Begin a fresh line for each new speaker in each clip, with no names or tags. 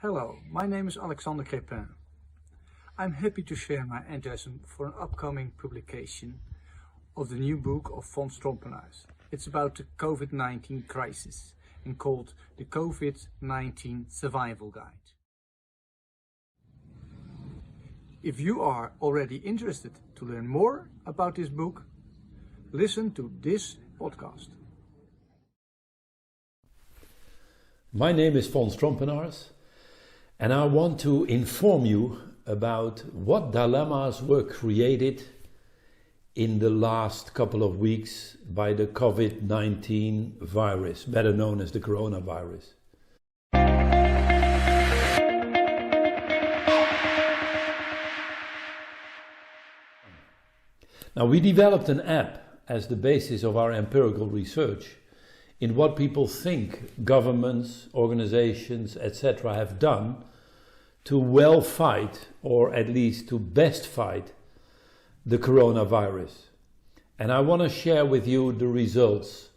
Hello, my name is Alexander Crepin. I'm happy to share my enthusiasm for an upcoming publication of the new book of Fons Trompenaars. It's about the Covid-19 crisis and called the Covid-19 Survival Guide. If you are already interested to learn more about this book, listen to this podcast.
My name is Fons Trompenaars, and I want to inform you about what dilemmas were created in the last couple of weeks by the Covid-19 virus, better known as the coronavirus. Now, we developed an app as the basis of our empirical research in what people think governments, organizations, etc. have done to well fight, or at least to best fight, the coronavirus. And I want to share with you the results,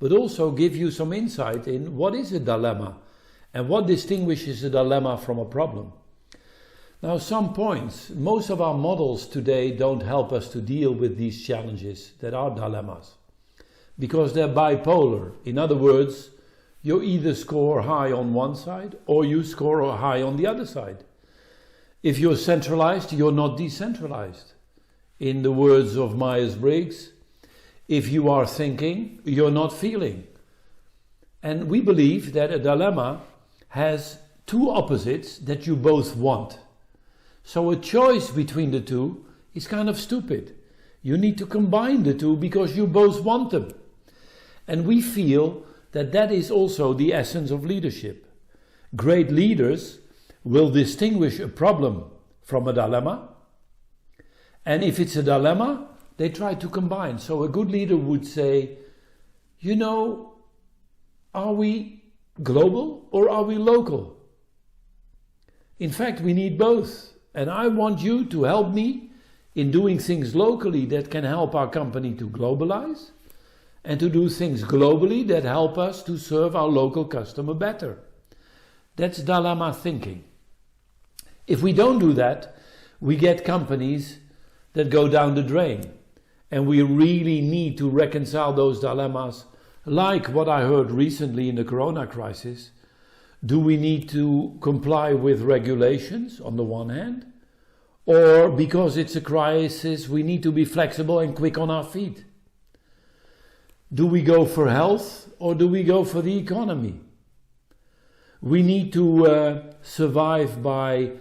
but also give you some insight in what is a dilemma and what distinguishes a dilemma from a problem. Now, some points. Most of our models today don't help us to deal with these challenges that are dilemmas, because they're bipolar. In other words, you either score high on one side or you score high on the other side. If you're centralized, you're not decentralized. In the words of Myers-Briggs, if you are thinking, you're not feeling. And we believe that a dilemma has two opposites that you both want. So a choice between the two is kind of stupid. You need to combine the two because you both want them. And we feel that that is also the essence of leadership. Great leaders will distinguish a problem from a dilemma. And if it's a dilemma, they try to combine. So a good leader would say, you know, are we global or are we local? In fact, we need both. And I want you to help me in doing things locally that can help our company to globalize, and to do things globally that help us to serve our local customer better. That's dilemma thinking. If we don't do that, we get companies that go down the drain. And we really need to reconcile those dilemmas, like what I heard recently in the corona crisis. Do we need to comply with regulations on the one hand? Or because it's a crisis, we need to be flexible and quick on our feet? Do we go for health or do we go for the economy? We need to survive by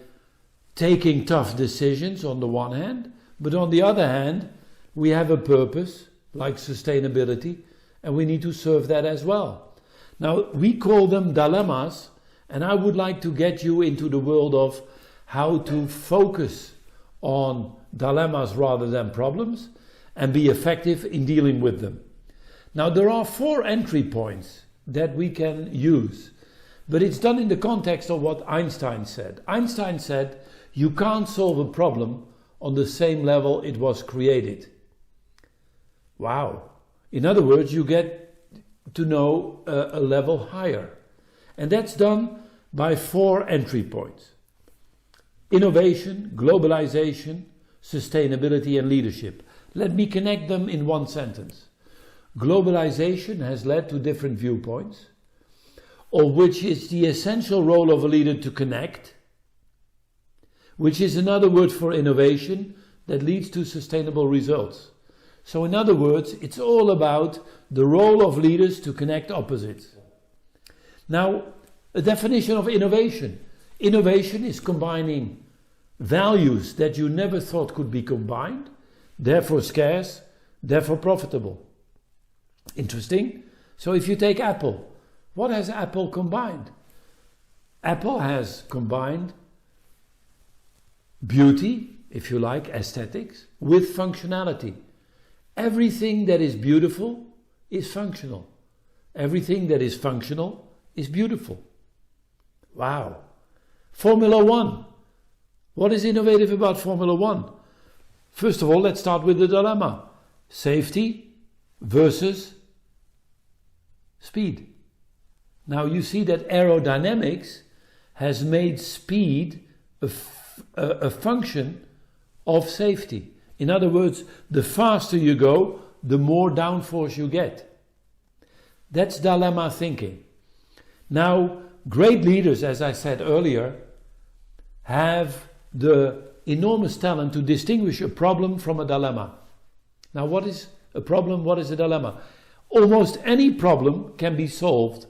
taking tough decisions on the one hand, but on the other hand, we have a purpose like sustainability, and we need to serve that as well. Now, we call them dilemmas, and I would like to get you into the world of how to focus on dilemmas rather than problems and be effective in dealing with them. Now, there are 4 entry points that we can use, but it's done in the context of what Einstein said. Einstein said, you can't solve a problem on the same level it was created. Wow. In other words, you get to know a level higher. And that's done by 4 entry points: innovation, globalization, sustainability, and leadership. Let me connect them in one sentence. Globalization has led to different viewpoints, of which is the essential role of a leader to connect, which is another word for innovation that leads to sustainable results. So in other words, it's all about the role of leaders to connect opposites. Now, a definition of innovation. Innovation is combining values that you never thought could be combined, therefore scarce, therefore profitable. Interesting. So if you take Apple, what has Apple combined? Apple has combined beauty, if you like, aesthetics, with functionality. Everything that is beautiful is functional. Everything that is functional is beautiful. Wow. Formula One. What is innovative about Formula One? First of all, let's start with the dilemma. Safety versus speed. Now you see that aerodynamics has made speed a function of safety. In other words, the faster you go, the more downforce you get. That's dilemma thinking. Now, great leaders, as I said earlier, have the enormous talent to distinguish a problem from a dilemma. Now, what is a problem? What is a dilemma? Almost any problem can be solved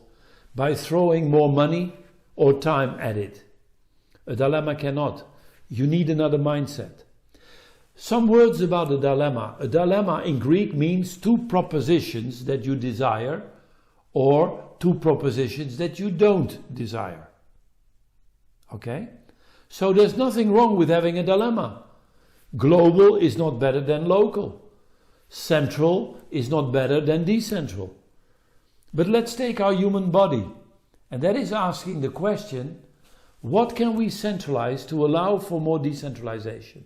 by throwing more money or time at it. A dilemma cannot. You need another mindset. Some words about a dilemma. A dilemma in Greek means two propositions that you desire or two propositions that you don't desire. Okay? So there's nothing wrong with having a dilemma. Global is not better than local. Central is not better than decentral. But let's take our human body, and that is asking the question, what can we centralize to allow for more decentralization?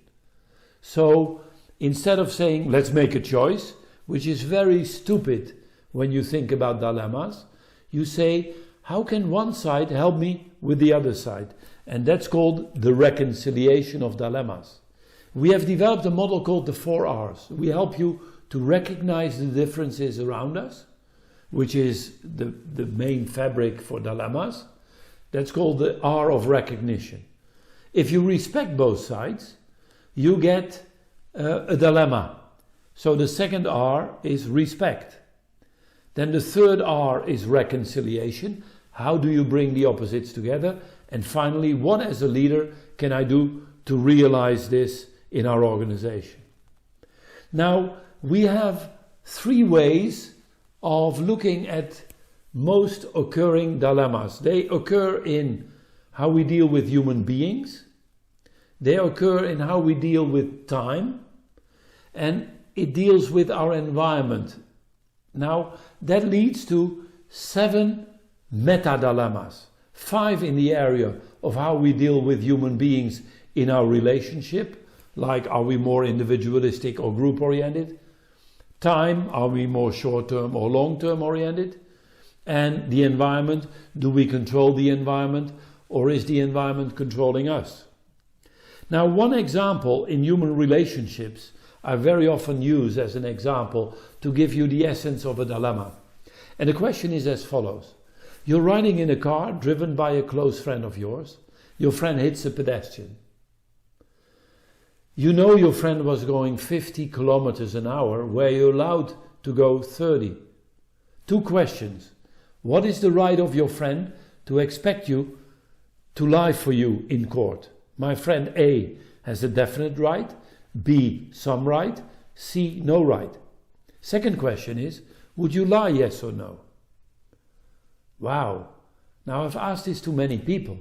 So instead of saying, let's make a choice, which is very stupid when you think about dilemmas, you say, how can one side help me with the other side? And that's called the reconciliation of dilemmas. We have developed a model called the 4 R's. We help you to recognize the differences around us, which is the main fabric for dilemmas. That's called the R of recognition. If you respect both sides, you get a dilemma. So the second R is respect. Then the third R is reconciliation. How do you bring the opposites together? And finally, what as a leader can I do to realize this in our organization? Now, we have 3 ways of looking at most occurring dilemmas. They occur in how we deal with human beings, they occur in how we deal with time, and it deals with our environment. Now, that leads to 7 meta-dilemmas, 5 in the area of how we deal with human beings in our relationship, like are we more individualistic or group-oriented? Time, are we more short-term or long-term oriented? And the environment, do we control the environment or is the environment controlling us? Now, one example in human relationships I very often use as an example to give you the essence of a dilemma. And the question is as follows. You're riding in a car driven by a close friend of yours. Your friend hits a pedestrian. You know your friend was going 50 kilometers an hour where you're allowed to go 30. 2 questions. What is the right of your friend to expect you to lie for you in court? My friend A has a definite right, B some right, C no right. Second question is, would you lie, yes or no? Wow. Now I've asked this to many people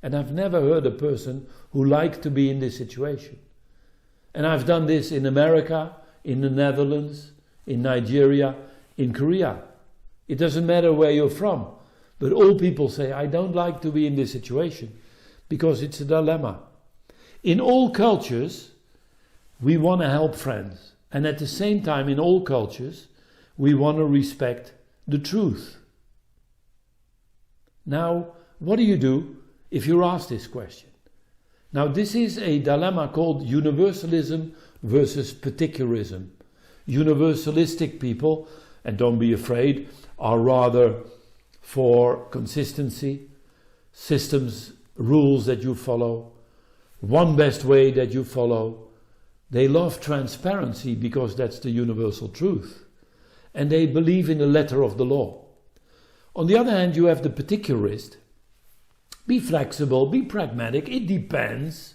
and I've never heard a person who liked to be in this situation. And I've done this in America, in the Netherlands, in Nigeria, in Korea. It doesn't matter where you're from, but all people say, I don't like to be in this situation because it's a dilemma. In all cultures, we want to help friends. And at the same time, in all cultures, we want to respect the truth. Now, what do you do if you're asked this question? Now, this is a dilemma called universalism versus particularism. Universalistic people, and don't be afraid, are rather for consistency, systems, rules that you follow, one best way that you follow. They love transparency because that's the universal truth. And they believe in the letter of the law. On the other hand, you have the particularist. Be flexible, be pragmatic, it depends.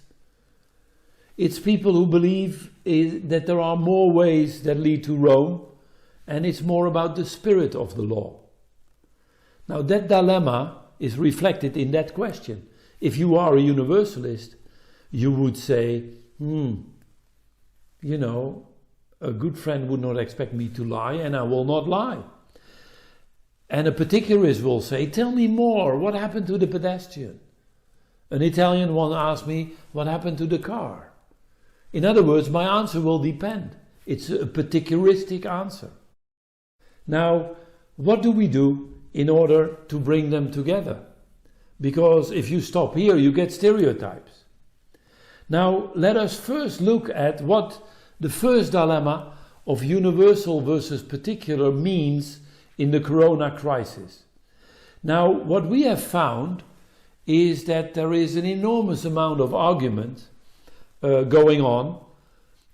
It's people who believe that there are more ways that lead to Rome, and it's more about the spirit of the law. Now that dilemma is reflected in that question. If you are a universalist, you would say, you know, a good friend would not expect me to lie, and I will not lie. And a particularist will say, tell me more, what happened to the pedestrian? An Italian one asked me, what happened to the car? In other words, my answer will depend. It's a particularistic answer. Now, what do we do in order to bring them together? because if you stop here, you get stereotypes. Now, let us first look at what the first dilemma of universal versus particular means in the corona crisis. Now, what we have found is that there is an enormous amount of argument going on.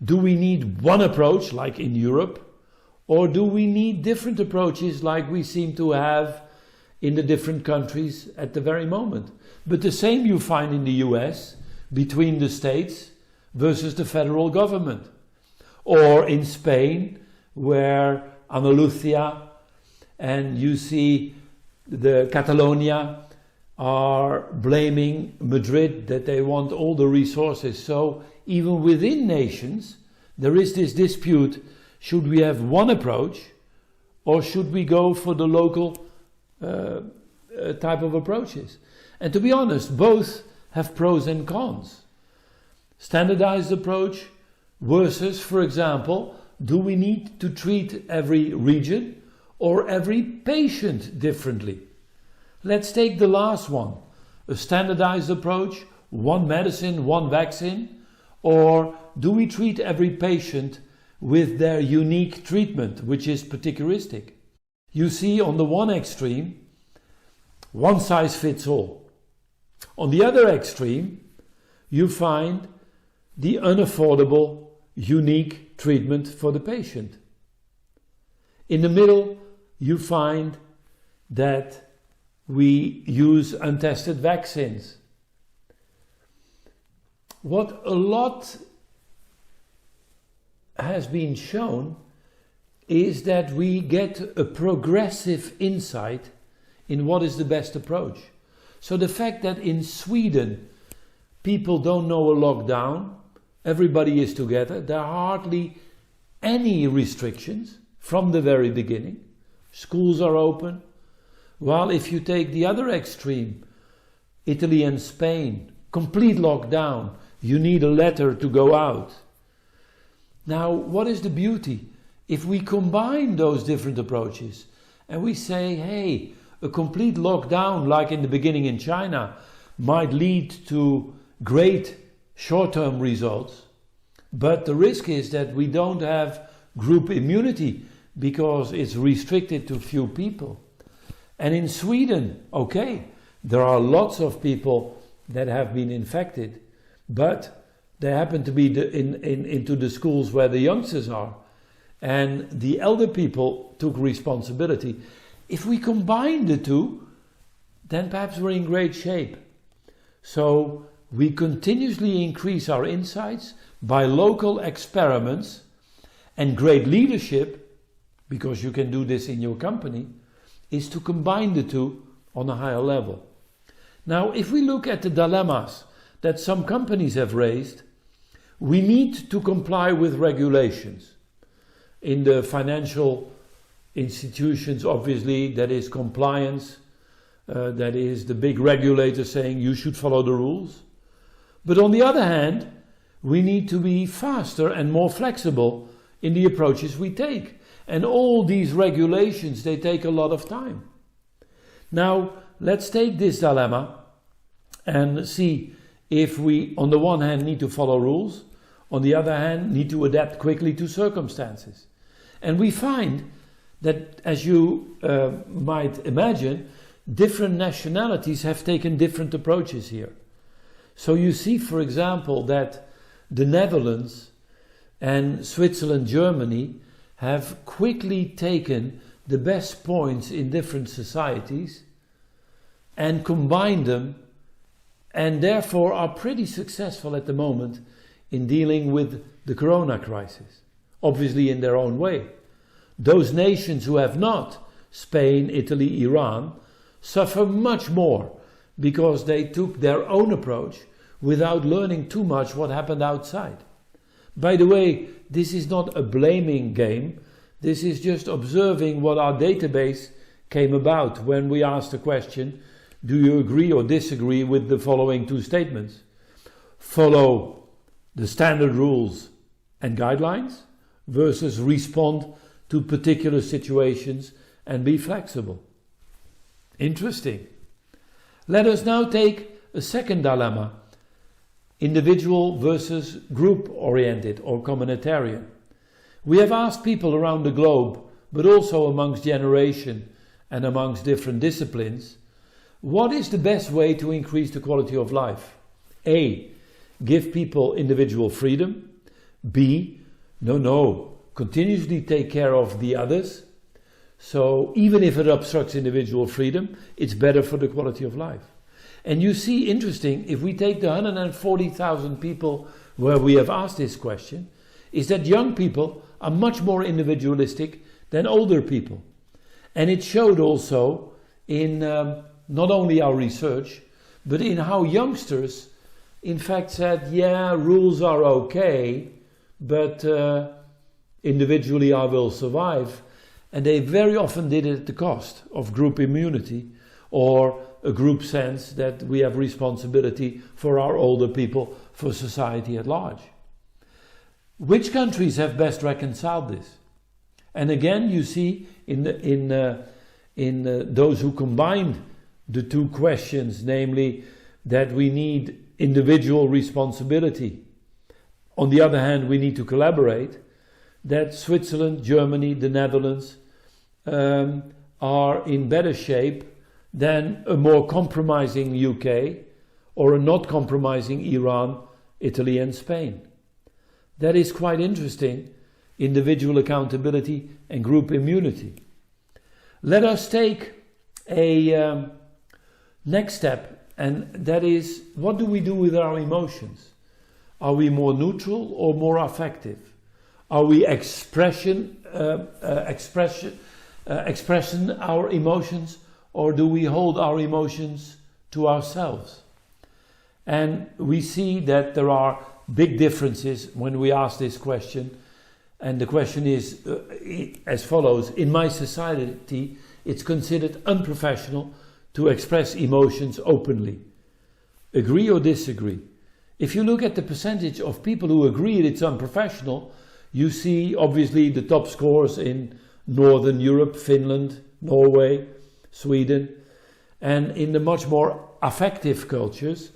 Do we need one approach, like in Europe, or do we need different approaches like we seem to have in the different countries at the very moment? But the same you find in the US between the states versus the federal government. Or in Spain, where Andalusia and you see the Catalonia are blaming Madrid that they want all the resources. So even within nations, there is this dispute. Should we have one approach, or should we go for the local type of approaches? And to be honest, both have pros and cons. Standardized approach versus, for example, do we need to treat every region or every patient differently? Let's take the last one, a standardized approach, one medicine, one vaccine, or do we treat every patient with their unique treatment, which is particularistic? You see on the one extreme, one size fits all. On the other extreme, you find the unaffordable, unique treatment for the patient. In the middle, you find that we use untested vaccines. What a lot has been shown is that we get a progressive insight in what is the best approach. So the fact that in Sweden people don't know a lockdown, everybody is together, there are hardly any restrictions from the very beginning, schools are open, while if you take the other extreme, Italy and Spain, complete lockdown, you need a letter to go out. Now, what is the beauty? If we combine those different approaches and we say, hey, a complete lockdown like in the beginning in China might lead to great short-term results, but the risk is that we don't have group immunity because it's restricted to few people. And in Sweden, okay, there are lots of people that have been infected, but they happen to be into the schools where the youngsters are. And the elder people took responsibility. If we combine the two, then perhaps we're in great shape. So we continuously increase our insights by local experiments and great leadership, because you can do this in your company, is to combine the two on a higher level. Now, if we look at the dilemmas that some companies have raised, we need to comply with regulations. In the financial institutions, obviously, that is compliance, that is the big regulator saying you should follow the rules. But on the other hand, we need to be faster and more flexible in the approaches we take. And all these regulations, they take a lot of time. Now, let's take this dilemma and see if we, on the one hand, need to follow rules, on the other hand, need to adapt quickly to circumstances. And we find that, as you might imagine, different nationalities have taken different approaches here. So you see, for example, that the Netherlands and Switzerland, Germany have quickly taken the best points in different societies and combined them, and therefore are pretty successful at the moment in dealing with the corona crisis, obviously in their own way. Those nations who have not, Spain, Italy, Iran, suffer much more because they took their own approach without learning too much what happened outside. By the way, this is not a blaming game, this is just observing what our database came about when we asked the question, do you agree or disagree with the following two statements? Follow the standard rules and guidelines versus respond to particular situations and be flexible. Interesting. Let us now take a second dilemma, individual versus group-oriented or communitarian. We have asked people around the globe, but also amongst generation and amongst different disciplines, what is the best way to increase the quality of life? A, give people individual freedom. B, no, continuously take care of the others. So even if it obstructs individual freedom, it's better for the quality of life. And you see, interesting, if we take the 140,000 people where we have asked this question, is that young people are much more individualistic than older people. And it showed also in not only our research, but in how youngsters in fact said, yeah, rules are okay, but individually I will survive. And they very often did it at the cost of group immunity or a group sense that we have responsibility for our older people, for society at large. Which countries have best reconciled this? And again, you see in those who combined the two questions, namely that we need individual responsibility. On the other hand, we need to collaborate, that Switzerland, Germany, the Netherlands are in better shape than a more compromising UK or a not compromising Iran, Italy and Spain. That is quite interesting, individual accountability and group immunity. Let us take a next step, and that is, what do we do with our emotions? Are we more neutral or more affective? Are we expressing our emotions, or do we hold our emotions to ourselves? And we see that there are big differences when we ask this question. And the question is as follows: in my society, it's considered unprofessional to express emotions openly. Agree or disagree? If you look at the percentage of people who agree it's unprofessional, you see obviously the top scores in Northern Europe, Finland, Norway, Sweden, and in the much more affective cultures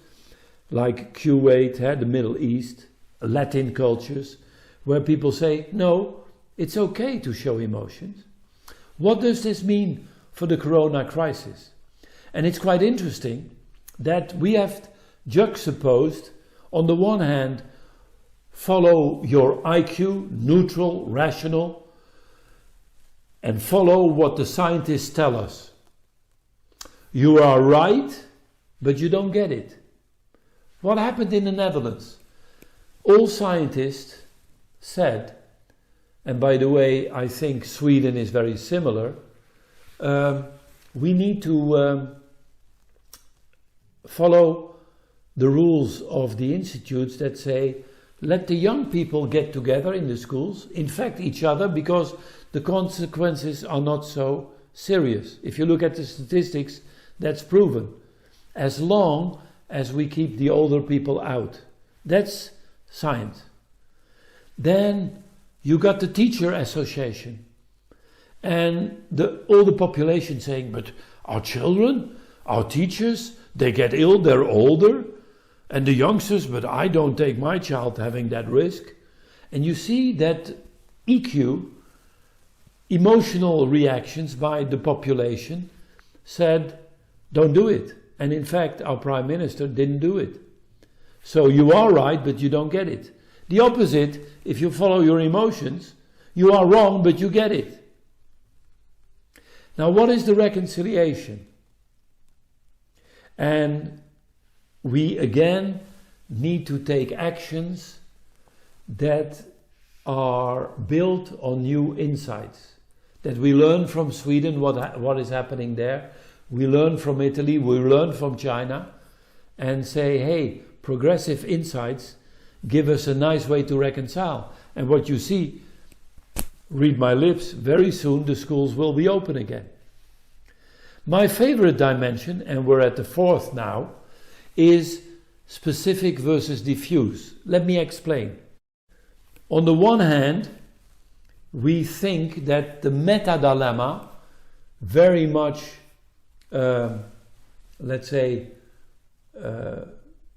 like Kuwait, the Middle East, Latin cultures, where people say, no, it's okay to show emotions. What does this mean for the corona crisis? And it's quite interesting that we have juxtaposed, on the one hand, follow your IQ, neutral, rational, and follow what the scientists tell us. You are right, but you don't get it. What happened in the Netherlands? All scientists said, and by the way, I think Sweden is very similar, we need to follow the rules of the institutes that say, let the young people get together in the schools, infect each other, because the consequences are not so serious. If you look at the statistics, that's proven. As long as we keep the older people out. That's science. Then you got the teacher association and all the population saying, but our children, our teachers, they get ill, they're older, and the youngsters, but I don't take my child having that risk. And you see that EQ, emotional reactions by the population, said, don't do it. And in fact, our Prime Minister didn't do it. So you are right, but you don't get it. The opposite, if you follow your emotions, you are wrong, but you get it. Now, what is the reconciliation? And we again need to take actions that are built on new insights, that we learn from Sweden what is happening there, we learn from Italy, we learn from China, and say, hey, progressive insights give us a nice way to reconcile. And what you see, read my lips, very soon the schools will be open again. My favorite dimension, and we're at the fourth now, is specific versus diffuse. Let me explain. On the one hand, we think that the meta-dilemma very much let's say,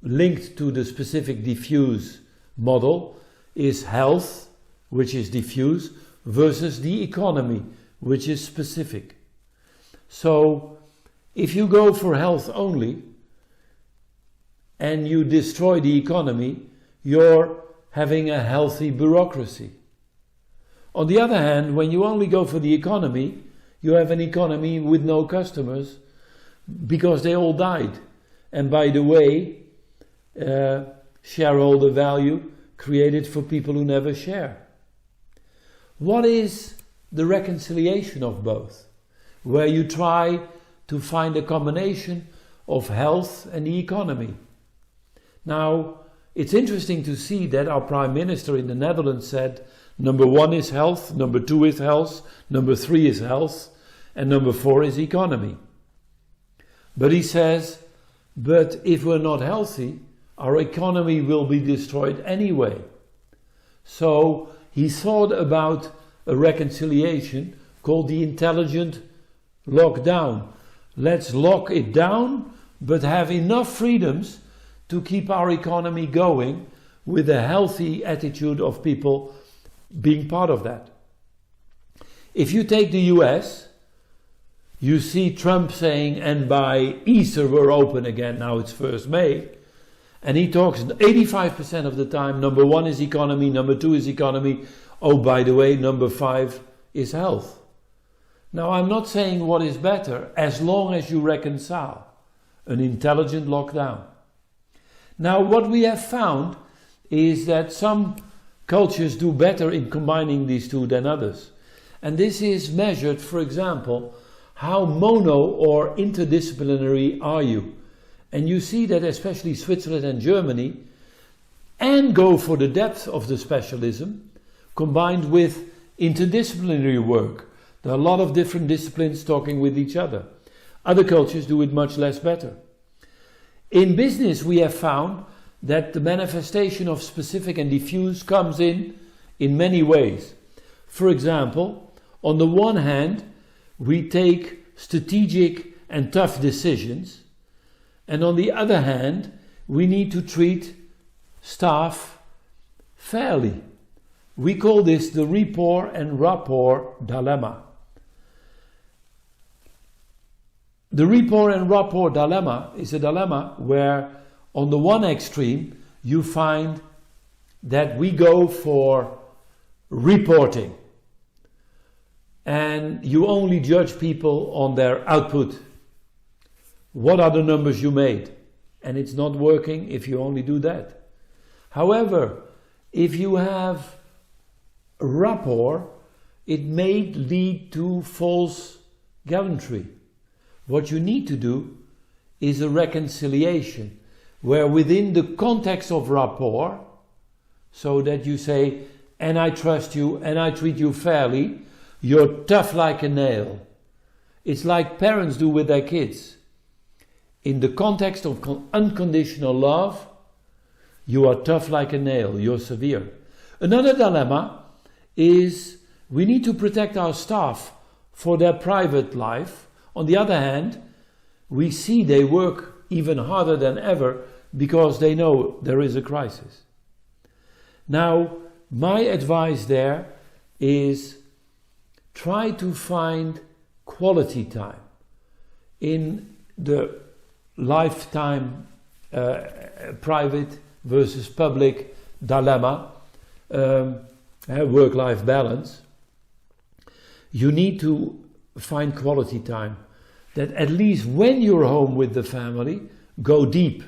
linked to the specific diffuse model is health, which is diffuse, versus the economy, which is specific. So if you go for health only and you destroy the economy, you're having a healthy bureaucracy. On the other hand, when you only go for the economy, you have an economy with no customers because they all died. And by the way, shareholder value created for people who never share. What is the reconciliation of both? Where you try to find a combination of health and the economy. Now, it's interesting to see that our Prime Minister in the Netherlands said, number 1 is health, number 2 is health, number 3 is health, and number 4 is economy. But he says, but if we're not healthy, our economy will be destroyed anyway. So he thought about a reconciliation called the intelligent lockdown. Let's lock it down, but have enough freedoms to keep our economy going with a healthy attitude of people being part of that. If you take the US, you see Trump saying, and by Easter we're open again, now it's 1st May, and he talks 85% of the time, number 1 is economy, number 2 is economy, oh by the way, number 5 is health. Now I'm not saying what is better, as long as you reconcile an intelligent lockdown. Now what we have found is that some cultures do better in combining these two than others. And this is measured, for example, how mono or interdisciplinary are you? And you see that especially Switzerland and Germany and go for the depth of the specialism combined with interdisciplinary work. There are a lot of different disciplines talking with each other. Other cultures do it much less better. In business, we have found that the manifestation of specific and diffuse comes in many ways. For example, on the one hand, we take strategic and tough decisions, and on the other hand, we need to treat staff fairly. We call this the rapport and rapport dilemma. The rapport and rapport dilemma is a dilemma where on the one extreme you find that we go for reporting and you only judge people on their output. What are the numbers you made? And it's not working if you only do that. However, if you have rapport, it may lead to false gallantry. What you need to do is a reconciliation where within the context of rapport, so that you say, and I trust you and I treat you fairly, you're tough like a nail. It's like parents do with their kids. In the context of unconditional love, you are tough like a nail, you're severe. Another dilemma is we need to protect our staff for their private life. On the other hand, we see they work even harder than ever because they know there is a crisis. Now, my advice there is try to find quality time in the lifetime private versus public dilemma, work-life balance. You need to find quality time that at least when you're home with the family, go deep,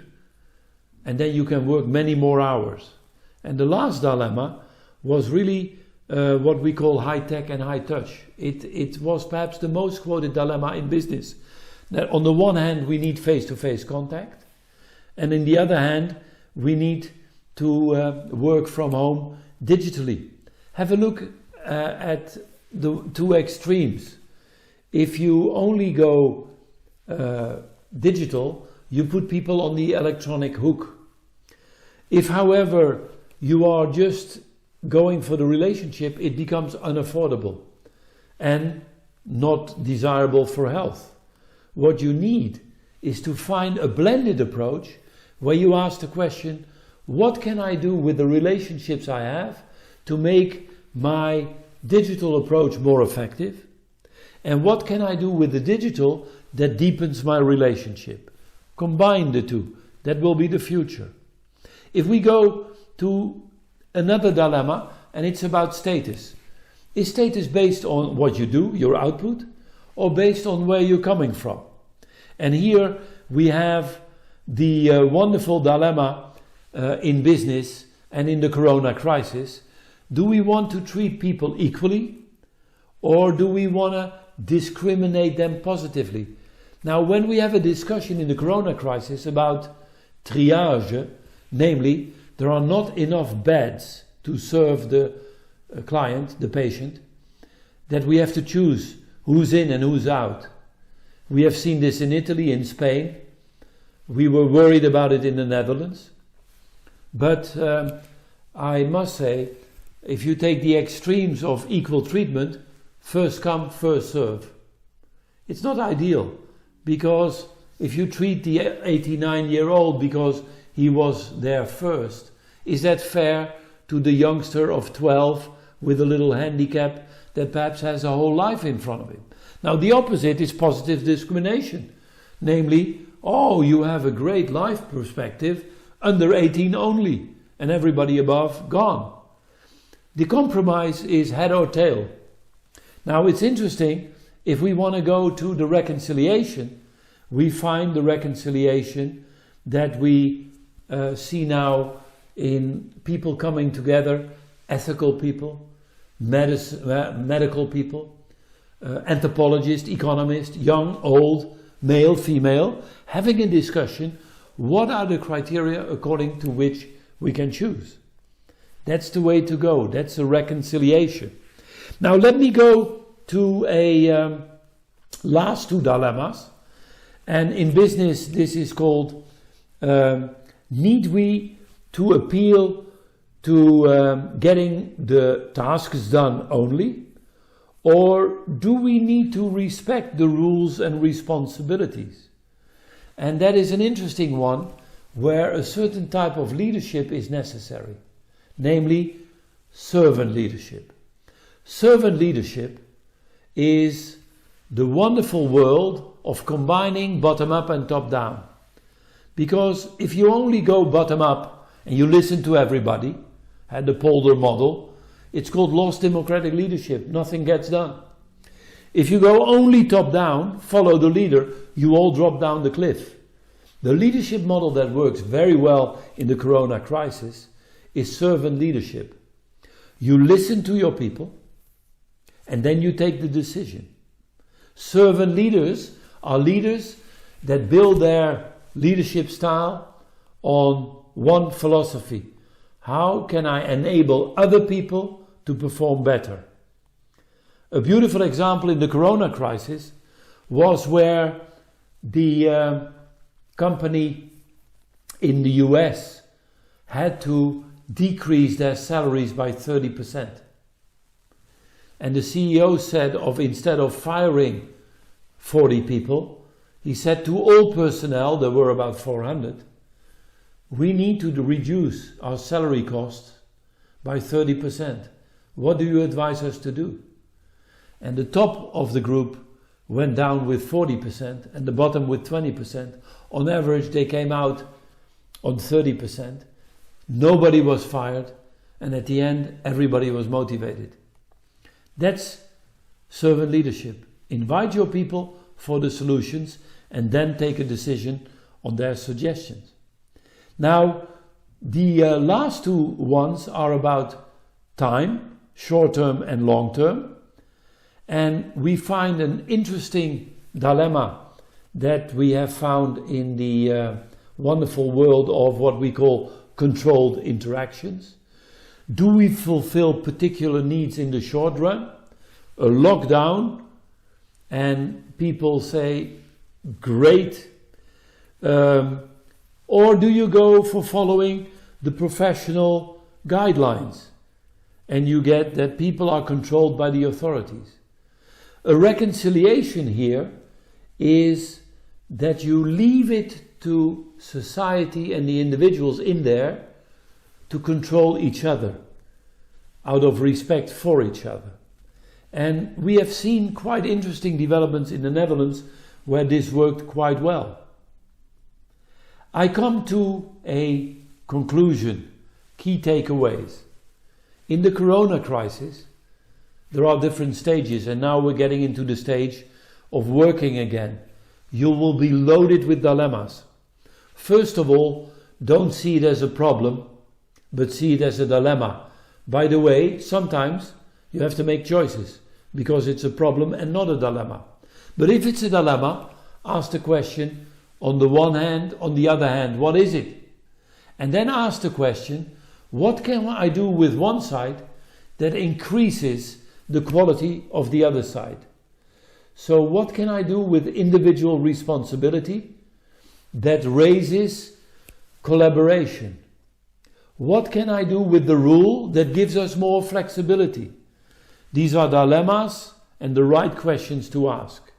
and then you can work many more hours. And the last dilemma was really what we call high-tech and high-touch. It was perhaps the most quoted dilemma in business. That on the one hand we need face-to-face contact, and on the other hand we need to work from home digitally. Have a look at the two extremes. If you only go digital, you put people on the electronic hook. If, however, you are just going for the relationship, it becomes unaffordable and not desirable for health. What you need is to find a blended approach where you ask the question, what can I do with the relationships I have to make my digital approach more effective? And what can I do with the digital that deepens my relationship? Combine the two. That will be the future. If we go to another dilemma, and it's about status. Is status based on what you do, your output, or based on where you're coming from? And here we have the wonderful dilemma in business and in the corona crisis. Do we want to treat people equally, or do we want to discriminate them positively? Now, when we have a discussion in the corona crisis about triage, namely, there are not enough beds to serve the client, the patient, that we have to choose who's in and who's out. We have seen this in Italy, in Spain. We were worried about it in the Netherlands. But I must say, if you take the extremes of equal treatment, first come, first serve. It's not ideal, because if you treat the 89-year-old because he was there first, is that fair to the youngster of 12 with a little handicap that perhaps has a whole life in front of him? Now, the opposite is positive discrimination. Namely, oh, you have a great life perspective, under 18 only, and everybody above gone. The compromise is head or tail. Now, it's interesting, if we want to go to the reconciliation, we find the reconciliation that we see now in people coming together, ethical people, medical people, anthropologists, economists, young, old, male, female, having a discussion, what are the criteria according to which we can choose? That's the way to go. That's a reconciliation. Now let me go to a last two dilemmas. And in business this is called, need we to appeal to getting the tasks done only? Or do we need to respect the rules and responsibilities? And that is an interesting one, where a certain type of leadership is necessary, namely servant leadership. Servant leadership is the wonderful world of combining bottom up and top down. Because if you only go bottom up and you listen to everybody, and the Polder model, it's called lost democratic leadership. Nothing gets done. If you go only top down, follow the leader, you all drop down the cliff. The leadership model that works very well in the corona crisis is servant leadership. You listen to your people and then you take the decision. Servant leaders are leaders that build their leadership style on one philosophy. How can I enable other people to perform better? A beautiful example in the corona crisis was where the company in the US had to decrease their salaries by 30%. And the CEO said, instead of firing 40 people, he said to all personnel, there were about 400, we need to reduce our salary costs by 30%. What do you advise us to do? And the top of the group went down with 40% and the bottom with 20%. On average, they came out on 30%. Nobody was fired, and at the end, everybody was motivated. That's servant leadership. Invite your people for the solutions and then take a decision on their suggestions. Now, the last two ones are about time, short-term and long-term. And we find an interesting dilemma that we have found in the wonderful world of what we call controlled interactions. Do we fulfill particular needs in the short run? A lockdown, and people say, great. Or do you go for following the professional guidelines and you get that people are controlled by the authorities? A reconciliation here is that you leave it to society and the individuals in there to control each other out of respect for each other. And we have seen quite interesting developments in the Netherlands where this worked quite well. I come to a conclusion, key takeaways. In the corona crisis, there are different stages, and now we're getting into the stage of working again. You will be loaded with dilemmas. First of all, don't see it as a problem, but see it as a dilemma. By the way, sometimes you have to make choices because it's a problem and not a dilemma. But if it's a dilemma, ask the question, on the one hand, on the other hand, what is it? And then ask the question, what can I do with one side that increases the quality of the other side? So what can I do with individual responsibility that raises collaboration? What can I do with the rule that gives us more flexibility? These are dilemmas and the right questions to ask.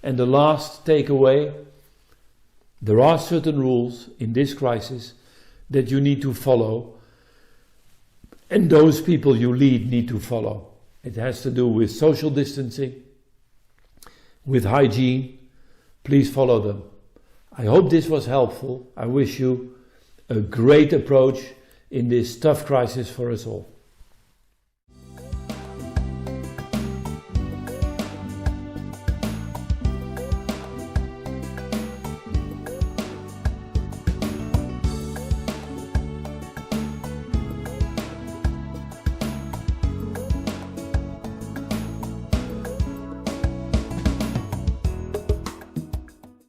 And the last takeaway, there are certain rules in this crisis that you need to follow, and those people you lead need to follow. It has to do with social distancing, with hygiene. Please follow them. I hope this was helpful. I wish you a great approach in this tough crisis for us all.